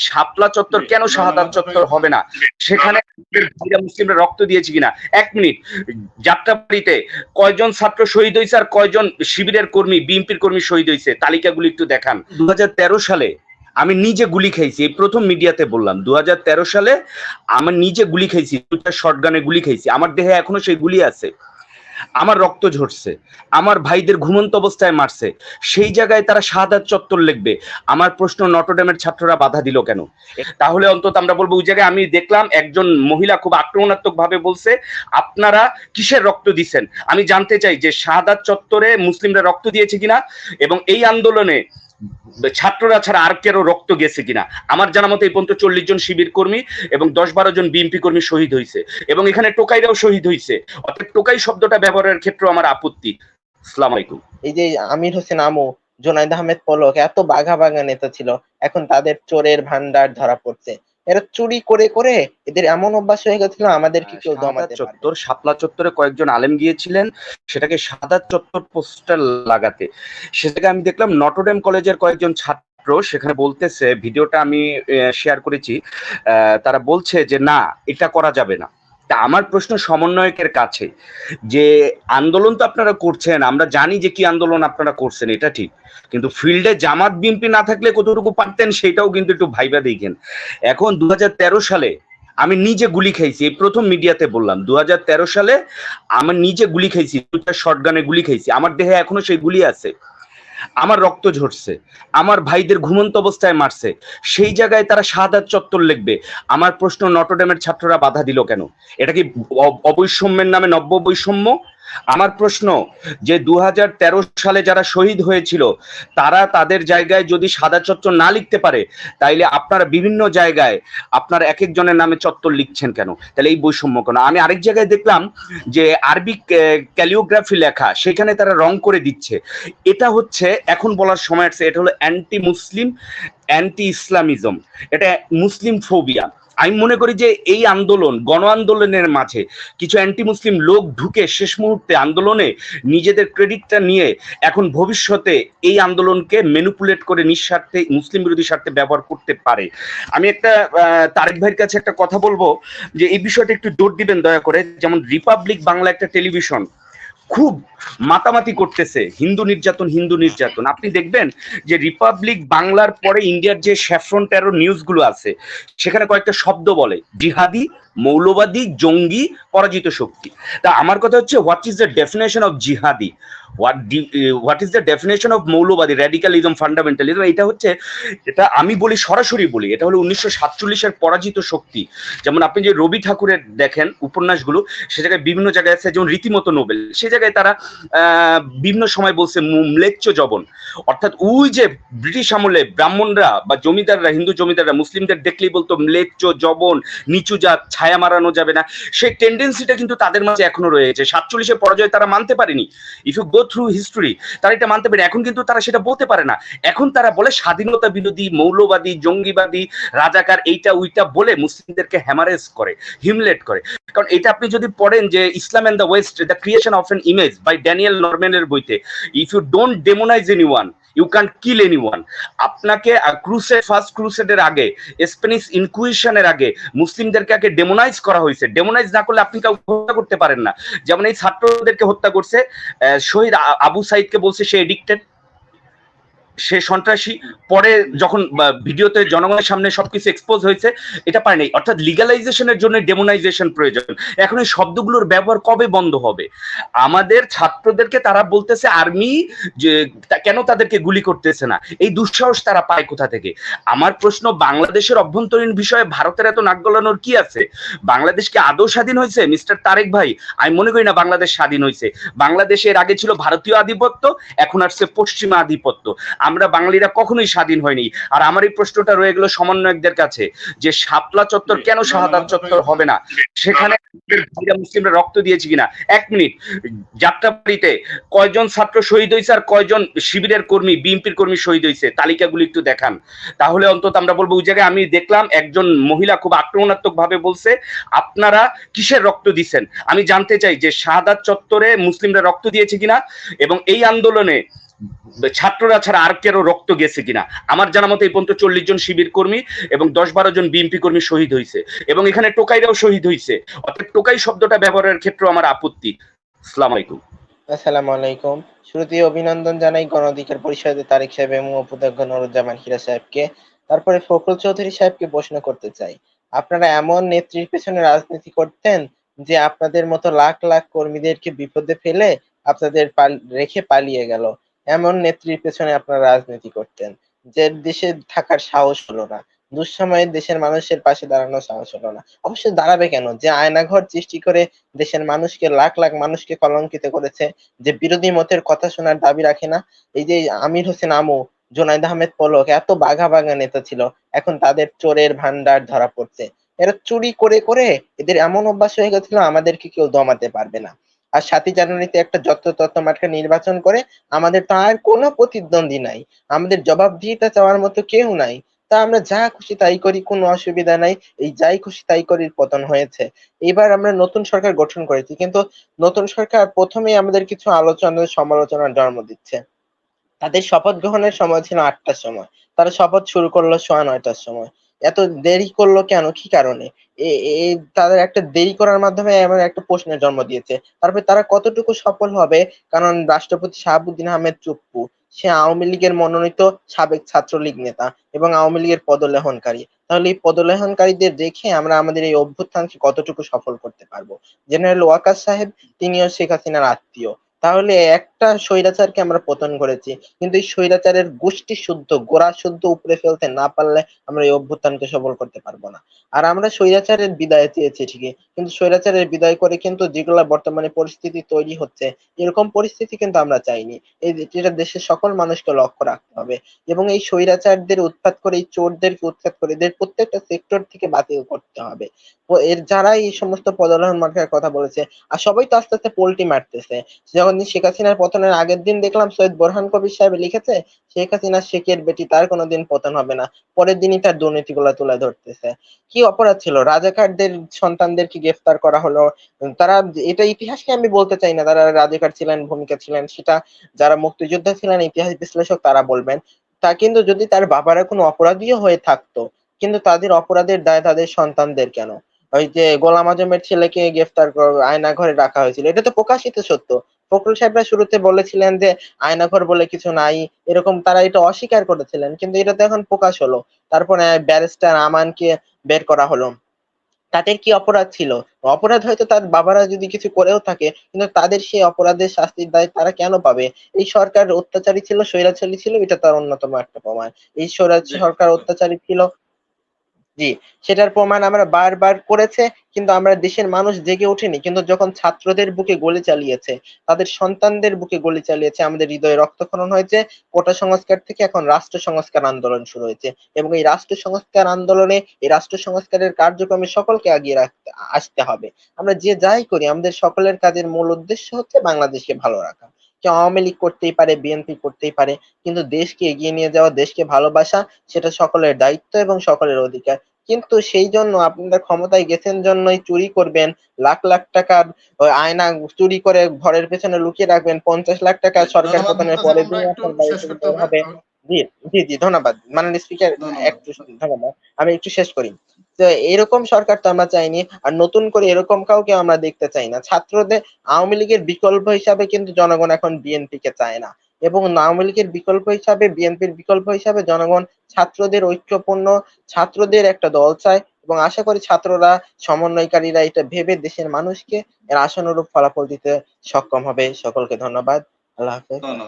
শাপলা চত্বর কেন শাহাদাত চত্বর হবে না? সেখানে মুসলিমরা রক্ত দিয়েছে কিনা? 1 মিনিট, যাত্রাবাড়িতে কয়জন ছাত্র শহীদ হয়েছে আর কয়জন শিবিরের কর্মী, বিএনপির কর্মী শহীদ হয়েছে, তালিকাগুলি একটু দেখান। 2013 সালে আমি নিজে গুলি খাইছি, এই প্রথম মিডিয়াতে বললাম। 2013 সালে আমি নিজে গুলি খাইছি, দুটা শটগানে গুলি খাইছি, আমার দেহে এখনো সেই গুলি আছে, আমার রক্ত ঝরছে, আমার ভাইদের ঘুমন্ত অবস্থায় মারছে, সেই জায়গায় তারা শাহাদাত চত্বর লিখবে। আমার প্রশ্ন, নটরডেমের ছাত্ররা বাধা দিল কেন? তাহলে অন্তত আমরা বলবো, ওই জায়গায় আমি দেখলাম একজন মহিলা খুব আক্রমণাত্মক ভাবে বলছে, আপনারা কিসের রক্ত দিচ্ছেন? আমি জানতে চাই যে শাহাদাত চত্বরে মুসলিমরা রক্ত দিয়েছে কিনা, এবং এই আন্দোলনে ছাত্ররা ছাড়া আর কেউ রক্ত গেছে কিনা। আমার জানা মতো এই পর্যন্ত 40 জন শিবির কর্মী এবং 10-12 জন বিএনপি কর্মী শহীদ হয়েছে, এবং এখানে টোকাইরাও শহীদ হয়েছে। অর্থাৎ টোকাই শব্দটা ব্যবহারের ক্ষেত্রে আমার আপত্তি। আসসালামু আলাইকুম। এই যে আমির হোসেন আমু, জোনায়েদ আহমেদ পলক এত বাঘা বাঘা নেতা ছিল, এখন তাদের চোরের ভান্ডার ধরা পড়ছে। এরা চুরি করে করে এদের এমন অভ্যাস হয়ে গেছিল, আমাদেরকে কেউ দমাতে পারবে না। শাপলা চত্বরে কয়েকজন আলেম গিয়েছিলেন সেটাকে শাহাদাত চত্বর পোস্টার লাগাতে। সেটাকে আমি দেখলাম নটরডেম কলেজের কয়েকজন ছাত্র সেখানে বলতেছে, ভিডিওটা আমি শেয়ার করেছি, তারা বলছে যে না, এটা করা যাবে না। তা আমার প্রশ্ন সমন্বয়কের কাছে, যে আন্দোলন তো আপনারা করছেন, আমরা জানি যে কি আন্দোলন আপনারা করছেন, এটা ঠিক, কিন্তু ফিল্ডে জামাত বিএনপি না থাকলে কতটুকু পারতেন সেটাও কিন্তু একটু ভাইবা দেখেন। এখন 2013 সালে আমি নিজে গুলি খাইছি, এই প্রথম মিডিয়াতে বললাম। 2013 সালে আমি নিজে গুলি খাইছি, দুটা শটগানে গুলি খাইছি, আমার দেহে এখনো সেই গুলি আছে, আমার রক্ত ঝরছে, আমার ভাইদের ঘুমন্ত অবস্থায় মারছে, সেই জায়গায় তারা শাহাদাত চত্বর লিখবে। আমার প্রশ্ন, নটরডেমের ছাত্ররা বাধা দিল কেন? এটা কি অবৈষম্যের নামে নব্য বৈষম্য? আমার প্রশ্ন যে 2013 সালে যারা শহীদ হয়েছিল তারা তাদের জায়গায় যদি সাদা চত্বর না লিখতে পারে, তাইলে আপনারা বিভিন্ন জায়গায় আপনারা এক একজনের নামে চত্বর লিখছেন কেন? তাহলে এই বৈষম্য কেন? আমি আরেক জায়গায় দেখলাম যে আরবি ক্যালিওগ্রাফি লেখা, সেখানে তারা রং করে দিচ্ছে। এটা হচ্ছে এখন বলার সময় আছে, এটা হলো অ্যান্টি মুসলিম, অ্যান্টি ইসলামিজম, এটা মুসলিম ফোবিয়া। আমি মনে করি যে এই আন্দোলন, গণ আন্দোলনের মাঝে কিছু অ্যান্টি মুসলিম লোক ঢুকে শেষ মুহূর্তে আন্দোলনে নিজেদের ক্রেডিটটা নিয়ে এখন ভবিষ্যতে এই আন্দোলনকে ম্যানিপুলেট করে নিঃস্বার্থে মুসলিম বিরোধী স্বার্থে ব্যবহার করতে পারে। আমি একটা তারেক ভাইয়ের কাছে একটা কথা বলবো, যে এই বিষয়টা একটু জোর দিবেন দয়া করে। যেমন রিপাবলিক বাংলা একটা টেলিভিশন খুব মাতামাতি করতেছে হিন্দু নির্যাতন, হিন্দু নির্যাতন। আপনি দেখবেন যে রিপাবলিক বাংলার পরে ইন্ডিয়ার যে স্যাফরন টেরর নিউজগুলো আছে সেখানে কয়েকটা শব্দ বলে, জিহাদি, মৌলবাদী, জঙ্গি, পরাজিত শক্তি। তা আমার কথা হচ্ছে, what is the definition of জিহাদি, what is the definition of মৌলবাদী, র্যাডিক্যালিজম, ফান্ডামেন্টালিজম? এটা হচ্ছে, এটা আমি বলি, সরাসরি বলি, এটা হলো 1947-এর পরাজিত শক্তি। যেমন আপনি যে রবি ঠাকুরের দেখেন উপন্যাসগুলো, সে জায়গায় বিভিন্ন জায়গায় আছে, যেমন রীতিমতো নোবেল, সে জায়গায় তারা বিভিন্ন সময় বলছে ম্লেচ্ছ জবন, অর্থাৎ ওই যে ব্রিটিশ আমলে ব্রাহ্মণরা বা জমিদাররা, হিন্দু জমিদাররা মুসলিমদের দেখলেই বলতো ম্লেচ্ছ জবন, নিচু জাত, ছায়া মারানো যাবে না। সেই টেন্ডেন্সিটা কিন্তু তাদের মাঝে এখনো রয়েছে। 47-এর পরাজয় তারা মানতে পারেনি, if you go through history, তারা এটা মানতে পারে। এখন কিন্তু তারা সেটা বলতে পারে না, এখন তারা বলে স্বাধীনতা বিরোধী, মৌলবাদী, জঙ্গিবাদী, রাজাকার, এইটা ওইটা বলে মুসলিমদেরকে হ্যামারেজ করে, হিমলেট করে। কারণ এটা আপনি যদি পড়েন যে Islam and the West, the creation of an image by Daniel নরম্যানের বইতে, if you don't demonize anyone you can kill anyone. আপনাকে ক্রুসেড, ফার্স্ট ক্রুসেডের আগে, স্প্যানিশ ইনকুইশনের আগে মুসলিমদেরকে আগে ডেমোনাইজ করা হয়েছে। ডেমোনাইজ না করলে আপনি কাউকে হত্যা করতে পারেন না। যেমন এই ছাত্রদেরকে হত্যা করছে, শহীদ আবু সাইদকে বলছে সে এডিক্টেড, সে সন্ত্রাসী। পরে যখন ভিডিওতে জনগণের সামনে সবকিছু এক্সপোজ হয়েছে, এটা পারে নাই। অর্থাৎ লিগালাইজেশনের জন্য ডেমোনাইজেশন প্রয়োজন। এখন এই শব্দগুলোর ব্যবহার কবে বন্ধ হবে? আমাদের ছাত্রদেরকে তারা বলতেছে আর্মি, যে কেন তাদেরকে গুলি করতেছে না, এই দুঃসাহস তারা পায় কোথা থেকে? আমার প্রশ্ন, বাংলাদেশের অভ্যন্তরীণ বিষয়ে ভারতের এত নাক গলানোর কি আছে? বাংলাদেশ কি আদৌ স্বাধীন হয়েছে মিস্টার তারেক ভাই? আমি মনে করি না বাংলাদেশ স্বাধীন হয়েছে। বাংলাদেশের আগে ছিল ভারতীয় আধিপত্য, এখন আসছে পশ্চিমা আধিপত্য। আমরা বাঙালিরা কখনোই স্বাধীন হয়নি। আর আমার এই প্রশ্নটা রয়ে গেল সমন্বয়কদের কাছে, যে শাপলা চত্বর কেন শাহাদাত চত্বর হবে না? সেখানে মুসলিমরা রক্ত দিয়েছে কিনা? 1 মিনিট, যাত্রাবাড়িতে কয়জন ছাত্র শহীদ হয়েছে আর কয়জন শিবিরের কর্মী, বিএনপির কর্মী শহীদ হয়েছে, তালিকাগুলি একটু দেখান। তাহলে অন্তত আমরা বলবো, ওই জায়গায় আমি দেখলাম একজন মহিলা খুব আক্রমণাত্মক ভাবে বলছে, আপনারা কিসের রক্ত দিচ্ছেন? আমি জানতে চাই যে শাহাদাত চত্বরে মুসলিমরা রক্ত দিয়েছে কিনা, এবং এই আন্দোলনে ছাত্ররা ছাড়া আর কারো রক্ত গেছে কিনা। আমার জানা মতো এই পর্যন্ত 40 জন শিবির কর্মী এবং 10-12 জন বিএনপি কর্মী শহীদ হয়েছে এবং এখানে টোকাইরাও শহীদ হয়েছে। অর্থাৎ টোকাই শব্দটা ব্যবহারের ক্ষেত্রে আমার আপত্তি। আসসালামু আলাইকুম। আসসালামু আলাইকুম। শুরুতেই অভিনন্দন জানাই গণ অধিকার পরিষদের তারেক সাহেব এবং উপাধ্যক্ষ নুরুজ্জামান হীরা সাহেবকে। তারপরে ফখরুল চৌধুরী সাহেবকে প্রশ্ন করতে চাই। আপনারা এমন নেত্রীর পেছনে রাজনীতি করতেন যে আপনাদের মতো লাখ লাখ কর্মীদেরকে বিপদে ফেলে আপনাদের রেখে পালিয়ে গেল। এমন নেত্রীর পেছনে আপনারা রাজনীতি করতেন যে দেশে থাকার সাহস হলো না। দুঃসময়ে দেশের মানুষের পাশে দাঁড়ানোর সাহস হলো না। অবশ্যই দাঁড়াবে কেন? যে আয়নাঘর সৃষ্টি করে দেশের মানুষকে লাখ লাখ মানুষকে কলঙ্কিত করেছে, যে বিরোধী মতের কথা শোনার দাবি রাখে না। এই যে আমির হোসেন আমু, জুনাইদ আহমেদ পলক এত বাঘা বাঘা নেতা ছিল, এখন তাদের চোরের ভান্ডার ধরা পড়ছে। এরা চুরি করে করে এদের এমন অভ্যাস হয়ে গেছিল আমাদেরকে কেউ দমাতে পারবে না। আর ৭ই জানুয়ারিতে একটা যত্র মার্কা নির্বাচন করে আমাদের তো আর কোনো প্রতিদ্বন্দ্বী নাই, আমাদের জবাবদিহিতা চাওয়ার মতো কেউ নাই। তা আমরা যা খুশি তাই করি, কোনো অসুবিধা নাই। এই যাই খুশি তাই করির পতন হয়েছে। এবার আমরা নতুন সরকার গঠন করেছি, কিন্তু নতুন সরকার প্রথমেই আমাদের কিছু আলোচনা সমালোচনার জন্ম দিচ্ছে। তাদের শপথ গ্রহণের সময় ছিল ৮টার সময়, তারা শপথ শুরু করলো ৯:৩০টার সময়। এত দেরি করলো কেন, কি কারণে? তাদের একটা দেরি করার মাধ্যমে এমন একটা প্রশ্নের জন্ম দিয়েছে। তারপরে তারা কতটুকু সফল হবে, কারণ রাষ্ট্রপতি শাহাবুদ্দিন আহমেদ চুপ্পু, সে আওয়ামী লীগের মনোনীত সাবেক ছাত্রলীগ নেতা এবং আওয়ামী লীগের পদলেহনকারী। তাহলে এই পদলেহনকারীদের রেখে আমরা আমাদের এই অভ্যুত্থানকে কতটুকু সফল করতে পারবো? জেনারেল ওয়াকার সাহেব, তিনিও শেখ হাসিনার আত্মীয়। তাহলে একটা স্বৈরাচারকে আমরা পতন করেছি, কিন্তু এই স্বৈরাচারের গোষ্ঠী শুদ্ধ গোড়া শুদ্ধ উপড়ে ফেলতে না পারলে আমরা এই অভ্যুত্থানকে সফল করতে পারবো না। আর আমরা স্বৈরাচারের বিদায় চেয়েছি ঠিকই, কিন্তু স্বৈরাচারের বিদায় করে কিন্তু যেগুলা বর্তমানে পরিস্থিতি তৈরি হচ্ছে, এরকম পরিস্থিতি কিন্তু আমরা চাইনি। যেটা দেশের সকল মানুষকে লক্ষ্য রাখতে হবে এবং এই স্বৈরাচারদের উৎখাত করে, এই চোরদেরকে উৎখাত করে এদের প্রত্যেকটা সেক্টর থেকে বাতিল করতে হবে। এর যারা এই সমস্ত পদলেহন মার্কার কথা বলেছে, আর সবাই তো আস্তে আস্তে পোল্টি মারতেছে। যখন শেখ হাসিনার পতনের আগের দিন দেখলাম সৈয়দ বোরহান কবির সাহেব লিখেছে, শেখ হাসিনা শেখের বেটি, তার কোনোদিন পতন হবে না। পরের দিনই তার দুর্নীতিগুলো তুলে ধরতেছে। কি অপরাধ ছিল? রাজাকারদের সন্তানদেরকে গ্রেফতার করা হলো। তারা, এটা ইতিহাসকে আমি বলতে চাই না তারা রাজাকার ছিলেন, ভূমিকা ছিলেন, সেটা যারা মুক্তিযোদ্ধা ছিলেন ইতিহাস বিশ্লেষক তারা বলবেন। তা কিন্তু যদি তার বাবারা কোনো অপরাধীও হয়ে থাকতো, কিন্তু তাদের অপরাধের দায় তাদের সন্তানদের কেন? ওই যে গোলাম আজমের ছেলেকে গ্রেফতার আয়নাঘরে রাখা হয়েছিল, এটা তো প্রকাশিত সত্য। ফখরুল সাহেবরা শুরুতে বলেছিলেন যে আয়নাঘর বলে কিছু নাই, এরকম তারা এটা অস্বীকার করেছিলেন, কিন্তু এটা তো এখন প্রকাশ হলো। তারপরে ব্যারিস্টার আমানকে বের করা হলো। তাদের কি অপরাধ ছিল? অপরাধ হয়তো তার বাবারা যদি কিছু করেও থাকে, কিন্তু তাদের সেই অপরাধের শাস্তির দায় তারা কেন পাবে? এই সরকার অত্যাচারী ছিল, স্বৈরাচারী ছিল, এটা তার অন্যতম একটা প্রমাণ। এই সরকার অত্যাচারী ছিল, জি, সেটার প্রমাণ আমরা বারবার করেছে, কিন্তু আমরা দেশের মানুষ জেগে ওঠেনি। কিন্তু যখন ছাত্রদের বুকে গুলি চালিয়েছে, তাদের সন্তানদের বুকে গুলি চালিয়েছে, আমাদের হৃদয়ে রক্তক্ষরণ হয়েছে। কোটা সংস্কার থেকে এখন রাষ্ট্র সংস্কার আন্দোলন শুরু হয়েছে এবং এই রাষ্ট্র সংস্কার আন্দোলনে, এই রাষ্ট্র সংস্কারের কার্যক্রমে সকলকে আগিয়ে আসতে হবে। আমরা যে যাই করি, আমাদের সকলের কাজের মূল উদ্দেশ্য হচ্ছে বাংলাদেশকে ভালো রাখা। কেউ আওয়ামী লীগ করতেই পারে, বিএনপি করতেই পারে, কিন্তু দেশকে এগিয়ে নিয়ে যাওয়া, দেশকে ভালোবাসা, সেটা সকলের দায়িত্ব এবং সকলের অধিকার। কিন্তু সেই জন্য আপনারা ক্ষমতায় গেছেন জন্যই চুরি করবেন, লাখ লাখ টাকার আয়না চুরি করে ঘরের পেছনে লুকিয়ে রাখবেন, ৫০ লাখ টাকা সরকার ধন্যবাদ পতনের মুক্তাসির, পরের আমরা দিনই একটু আপনার বাড়ি শেষ থেকে করতে বের হবে। হবে। জি, জি, জি, ধন্যবাদ মাননীয় স্পিকার। ধন্যবাদ। একটু ধন্যবাদ, আমি একটু শেষ করি। তো এরকম সরকার তো আমরা চাইনি, আর নতুন করে এরকম কাউকে আমরা দেখতে চাই না। ছাত্রদের, আওয়ামী লীগের বিকল্প হিসাবে কিন্তু জনগণ এখন বিএনপি কে চায় না, এবং আওয়ামী লীগের বিকল্প হিসাবে, বিএনপির বিকল্প হিসাবে জনগণ ছাত্রদের ঐক্যপূর্ণ, ছাত্রদের একটা দল চায়, এবং আশা করি ছাত্ররা, সমন্বয়কারীরা এটা ভেবে দেশের মানুষকে এর আশানুরূপ ফলাফল দিতে সক্ষম হবে। সকলকে ধন্যবাদ। আল্লাহ হাফেজ। ধন্যবাদ।